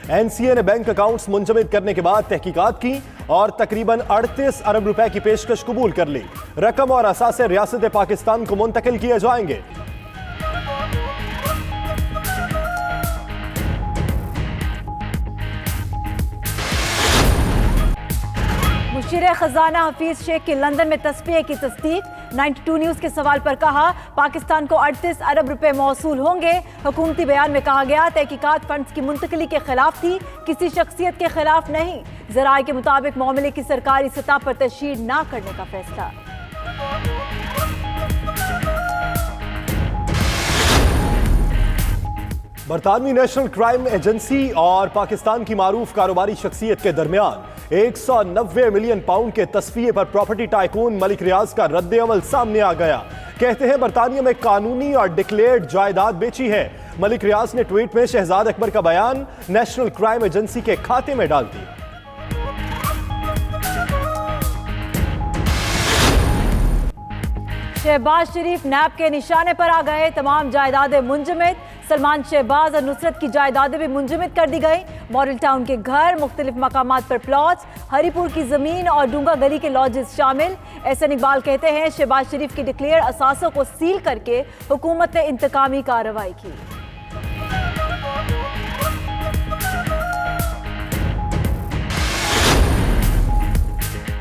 NCA ने bank accounts मुंजमद करने के बाद तहकीकात की और तकरीबन 38 अरब रुपए की पेशकश कबूल कर ली। रकम और असासे रियासत पाकिस्तान को मुंतकिल किए जाएंगे। मुशीर खजाना हफीज शेख की लंदन में तस्फिये की तस्दीक। 92 न्यूज के सवाल पर कहा पाकिस्तान को 38 अरब रुपए मौसूल होंगे। हुकूमती बयान में कहा गया तहकीकात फंड्स की मुंतकली के खिलाफ थी, किसी शख्सियत के खिलाफ नहीं। ज़राए के मुताबिक मामले की सरकारी सतह पर तशहीर न करने का फैसला। बरतानवी नेशनल क्राइम एजेंसी और पाकिस्तान की मारूफ कारोबारी शख्सियत के दरमियान 190 मिलियन पाउंड के तस्फिये पर प्रॉपर्टी टाइकून मलिक रियाज का रद्द अमल सामने आ गया। कहते हैं बरतानिया में कानूनी और डिक्लेयर्ड जायदाद बेची है। मलिक रियाज ने ट्वीट में शहजाद अकबर का बयान नेशनल क्राइम एजेंसी के खाते में डाल दिया। शहबाज शरीफ नैब के निशाने पर आ गए। तमाम जायदादें मुंजमद। सलमान शहबाज और नुसरत की जायदादें भी मुंजमद कर दी गई। मॉडल टाउन के घर, मुख्तलिफ मकामात पर प्लॉट्स, हरीपुर की जमीन और डूंगा गली के लॉजेस शामिल। एहसन इकबाल कहते हैं शहबाज शरीफ की डिक्लेयर असासों को सील करके हुकूमत ने इंतकामी कार्रवाई की।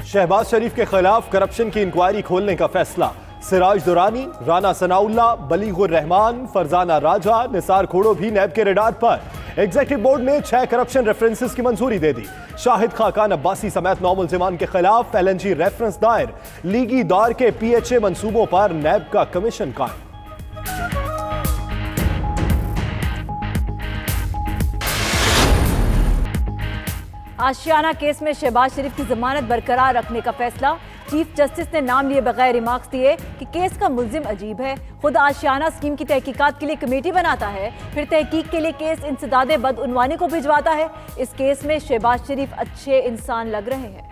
शहबाज शरीफ के खिलाफ करप्शन की इंक्वायरी खोलने का फैसला। सिराज दुरानी, राना सनाउल्लाह, बलीगुर रहमान, फरजाना राजा, निसार खोड़ो भी नैब के रडार पर। एग्जीक्यूटिव बोर्ड ने 6 करप्शन रेफरेंसेस की मंजूरी दे दी। शाहिद खाकान अब्बासी समेत 9 मुल्जिमान के खिलाफ LNG रेफरेंस दायर। लीगी दौर के PHA मंसूबों पर नैब का कमीशन कायम। आशियाना केस में शहबाज शरीफ की जमानत बरकरार रखने का फैसला। चीफ जस्टिस ने नाम लिए बगैर रिमार्क्स दिए कि केस का मुल्जिम अजीब है। खुद आशियाना स्कीम की तहकीकात के लिए कमेटी बनाता है, फिर तहकीक के लिए केस इंसदादे बदउनवानी को भिजवाता है। इस केस में शहबाज शरीफ अच्छे इंसान लग रहे हैं।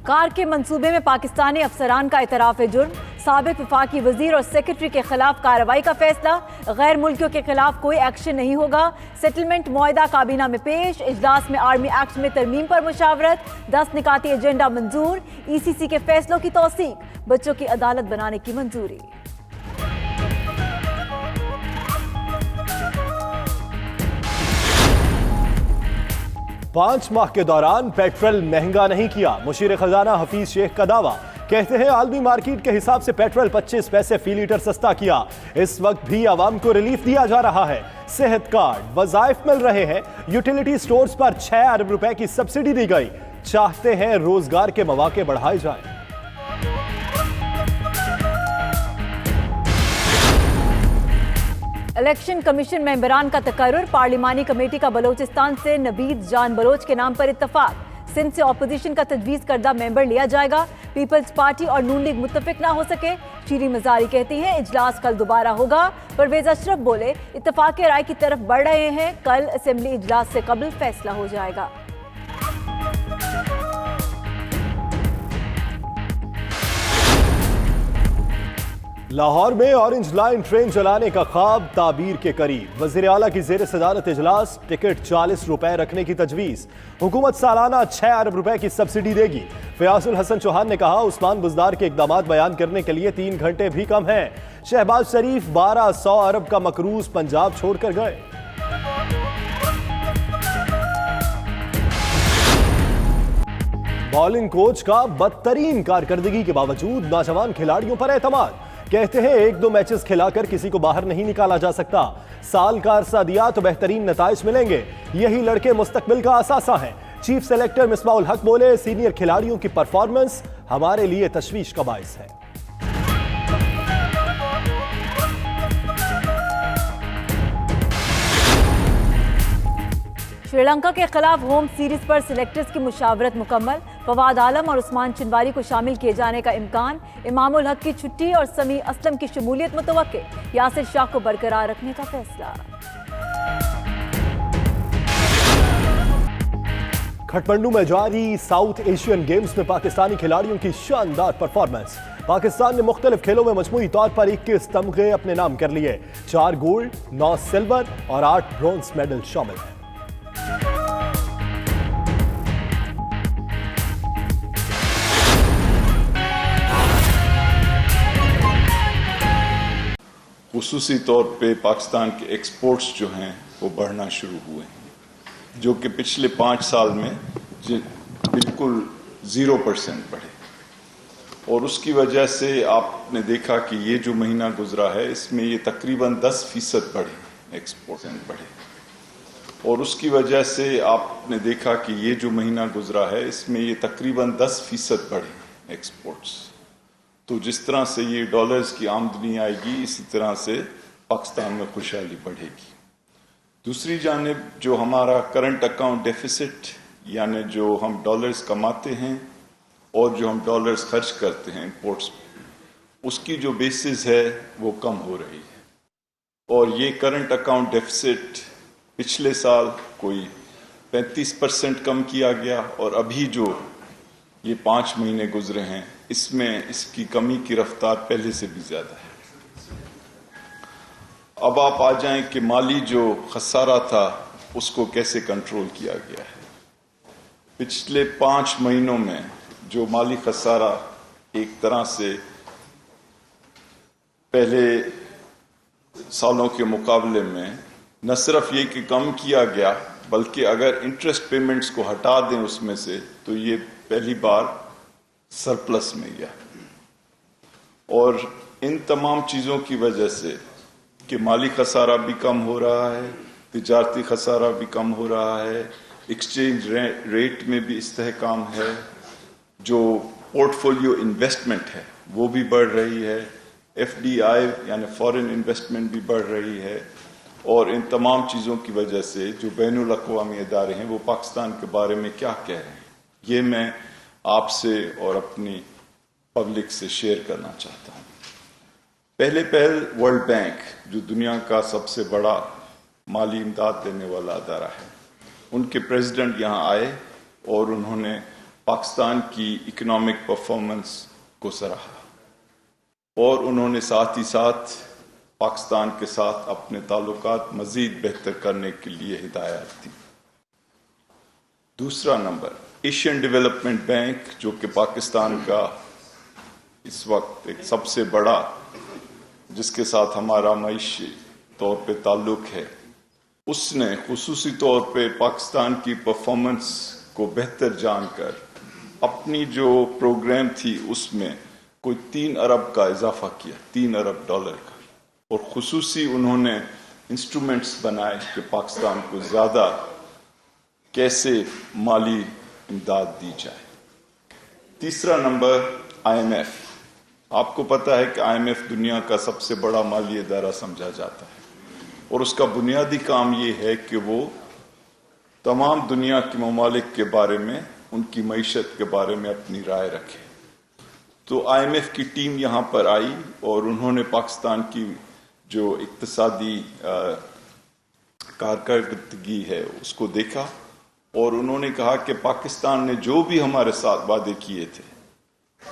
कार के मंसूबे में पाकिस्तानी अफसरान का इतराफ जुर्म। साबिक वफाकी वजीर और सेक्रेटरी के खिलाफ कार्रवाई का फैसला। गैर मुल्कियों के खिलाफ कोई एक्शन नहीं होगा। सेटलमेंट मुआहदा काबीना में पेश। इजलास में आर्मी एक्ट में तरमीम पर मुशावरत। 10 निकाती एजेंडा मंजूर। ECC के फैसलों की तौसीक। बच्चों की अदालत बनाने की मंजूरी। 5 माह के दौरान पेट्रोल महंगा नहीं किया। मुशीर खजाना हफीज शेख का दावा। कहते हैं आलमी मार्केट के हिसाब से पेट्रोल 25 पैसे फी लीटर सस्ता किया। इस वक्त भी आवाम को रिलीफ दिया जा रहा है। सेहत कार्ड, वज़ाइफ मिल रहे हैं। यूटिलिटी स्टोर्स पर 6 अरब रुपए की सब्सिडी दी गई। चाहते हैं रोजगार के मौके बढ़ाए जाएं। इलेक्शन कमीशन मेंबरान का तकर्रुर। पार्लिमानी कमेटी का बलोचिस्तान से नबीद जान बलोच के नाम पर इत्तफाक। सिंध से अपोजिशन का तजवीज़ करदा मेंबर लिया जाएगा। पीपल्स पार्टी और नून लीग मुत्तफिक ना हो सके। शीरी मजारी कहती हैं इजलास कल दोबारा होगा। परवेज अशरफ बोले इत्तफाक राय की तरफ बढ़ रहे हैं। कल असेंबली इजलास से कबल फैसला हो जाएगा। लाहौर में ऑरेंज लाइन ट्रेन चलाने का ख्वाब ताबीर के करीब। वज़ीर आला की ज़ेर सदारत इजलास। टिकट 40 रुपए रखने की तजवीज़। हुकूमत सालाना 6 अरब रुपए की सब्सिडी देगी। फयाजुल हसन चौहान ने कहा उस्मान बुज़दार के इक़दामात बयान करने के लिए 3 घंटे भी कम हैं। शहबाज शरीफ 1200 अरब का मकरूज पंजाब छोड़कर गए। बॉलिंग कोच का बदतरीन कारकर्दगी के बावजूद नौजवान खिलाड़ियों पर एतमाद। कहते हैं 1-2 मैचेस खिलाकर किसी को बाहर नहीं निकाला जा सकता। साल का अरसा दिया तो बेहतरीन नताइज मिलेंगे। यही लड़के मुस्तकबिल का असासा हैं। चीफ सेलेक्टर मिसबाउल हक बोले सीनियर खिलाड़ियों की परफॉर्मेंस हमारे लिए तशवीश का बाइस है। श्रीलंका के खिलाफ होम सीरीज पर सिलेक्टर्स की मुशावरत मुकम्मल। फवाद आलम और उस्मान चिनवारी को शामिल किए जाने का इम्कान। इमामुल हक की छुट्टी और समी असलम की शमूलियत मुतवक्के। यासिर शाह को बरकरार रखने का फैसला। काठमांडू में जारी साउथ एशियन गेम्स में पाकिस्तानी खिलाड़ियों की शानदार परफॉर्मेंस। پاکستان نے مختلف کھیلوں میں مجموعی طور پر 21 تمغے اپنے نام کر لیے. 4 گولڈ، 9 سلور اور 8 برونز میڈل شامل ہیں. خصوصی طور پہ پاکستان کے ایکسپورٹس جو ہیں وہ بڑھنا شروع ہوئے ہیں، جو کہ پچھلے 5 سال میں بالکل 0% بڑھے. اور اس کی وجہ سے آپ نے دیکھا کہ یہ جو مہینہ گزرا ہے اس میں یہ تقریباً 10% بڑھے، ایکسپورٹ بڑھے. اور اس کی وجہ سے آپ نے دیکھا کہ یہ جو مہینہ گزرا ہے اس میں یہ تقریباً 10% بڑھے ایکسپورٹس. تو جس طرح سے یہ ڈالرز کی آمدنی آئے گی اسی طرح سے پاکستان میں خوشحالی بڑھے گی. دوسری جانب جو ہمارا کرنٹ اکاؤنٹ ڈیفیسٹ یعنی جو ہم ڈالرز کماتے ہیں اور جو ہم ڈالرز خرچ کرتے ہیں امپورٹس، اس کی جو بیسز ہے وہ کم ہو رہی ہے. اور یہ کرنٹ اکاؤنٹ ڈیفیسٹ پچھلے سال کوئی 35% کم کیا گیا، اور ابھی جو یہ 5 مہینے گزرے ہیں اس میں اس کی کمی کی رفتار پہلے سے بھی زیادہ ہے. اب آپ آ جائیں کہ مالی جو خسارہ تھا اس کو کیسے کنٹرول کیا گیا ہے. پچھلے 5 مہینوں میں جو مالی خسارہ ایک طرح سے پہلے سالوں کے مقابلے میں نہ صرف یہ کہ کم کیا گیا بلکہ اگر انٹرسٹ پیمنٹس کو ہٹا دیں اس میں سے تو یہ پہلی بار سرپلس میں گیا. اور ان تمام چیزوں کی وجہ سے کہ مالی خسارہ بھی کم ہو رہا ہے، تجارتی خسارہ بھی کم ہو رہا ہے، ایکسچینج ریٹ میں بھی استحکام ہے، جو پورٹ فولیو انویسٹمنٹ ہے وہ بھی بڑھ رہی ہے، FDI یعنی فارن انویسٹمنٹ بھی بڑھ رہی ہے. اور ان تمام چیزوں کی وجہ سے جو بین الاقوامی ادارے ہیں وہ پاکستان کے بارے میں کیا کہہ رہے ہیں یہ میں آپ سے اور اپنی پبلک سے شیئر کرنا چاہتا ہوں. پہل ورلڈ بینک جو دنیا کا سب سے بڑا مالی امداد دینے والا ادارہ ہے، ان کے پریزیڈنٹ یہاں آئے اور انہوں نے پاکستان کی اکنامک پرفارمنس کو سراہا، اور انہوں نے ساتھ ہی ساتھ پاکستان کے ساتھ اپنے تعلقات مزید بہتر کرنے کے لیے ہدایات دی. دوسرا نمبر ایشین ڈیولپمنٹ بینک جو کہ پاکستان کا اس وقت ایک سب سے بڑا جس کے ساتھ ہمارا معاشی طور پہ تعلق ہے، اس نے خصوصی طور پہ پاکستان کی پرفارمنس کو بہتر جان کر اپنی جو پروگرام تھی اس میں کوئی 3 ارب کا اضافہ کیا، $3 ارب کا. اور خصوصی انہوں نے انسٹرومنٹس بنائے کہ پاکستان کو زیادہ کیسے مالی امداد دی جائے. تیسرا نمبر IMF. آپ کو پتہ ہے کہ IMF دنیا کا سب سے بڑا مالی ادارہ سمجھا جاتا ہے، اور اس کا بنیادی کام یہ ہے کہ وہ تمام دنیا کے ممالک کے بارے میں، ان کی معیشت کے بارے میں اپنی رائے رکھے. تو IMF کی ٹیم یہاں پر آئی اور انہوں نے پاکستان کی جو اقتصادی کارکردگی ہے اس کو دیکھا، اور انہوں نے کہا کہ پاکستان نے جو بھی ہمارے ساتھ وعدے کیے تھے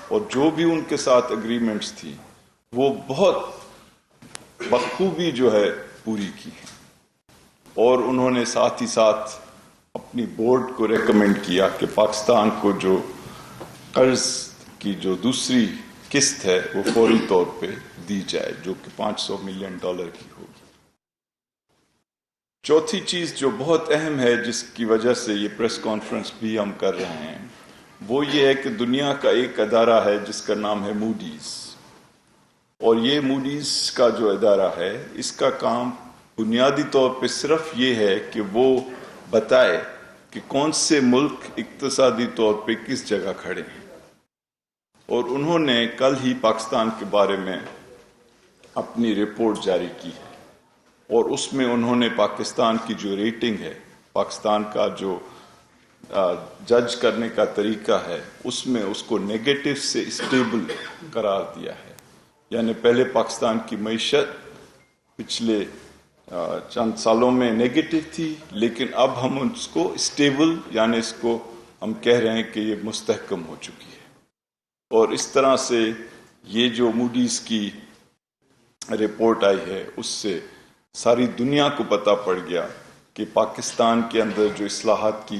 اور جو بھی ان کے ساتھ اگریمنٹس تھی وہ بہت بخوبی جو ہے پوری کی. اور انہوں نے ساتھ ہی ساتھ اپنی بورڈ کو ریکمینڈ کیا کہ پاکستان کو جو قرض کی جو دوسری قسط ہے وہ فوری طور پہ دی جائے، جو کہ $500 ملین کی ہوگی. چوتھی چیز جو بہت اہم ہے جس کی وجہ سے یہ پریس کانفرنس بھی ہم کر رہے ہیں وہ یہ ہے کہ دنیا کا ایک ادارہ ہے جس کا نام ہے موڈیز. اور یہ موڈیز کا جو ادارہ ہے اس کا کام بنیادی طور پہ صرف یہ ہے کہ وہ بتائے کہ کون سے ملک اقتصادی طور پہ کس جگہ کھڑے ہیں. اور انہوں نے کل ہی پاکستان کے بارے میں اپنی رپورٹ جاری کی ہے، اور اس میں انہوں نے پاکستان کی جو ریٹنگ ہے، پاکستان کا جو جج کرنے کا طریقہ ہے، اس میں اس کو نیگیٹو سے اسٹیبل قرار دیا ہے. یعنی پہلے پاکستان کی معیشت پچھلے چند سالوں میں نیگیٹو تھی، لیکن اب ہم اس کو اسٹیبل یعنی اس کو ہم کہہ رہے ہیں کہ یہ مستحکم ہو چکی ہے. اور اس طرح سے یہ جو موڈیز کی رپورٹ آئی ہے اس سے ساری دنیا کو پتہ پڑ گیا کہ پاکستان کے اندر جو اصلاحات کی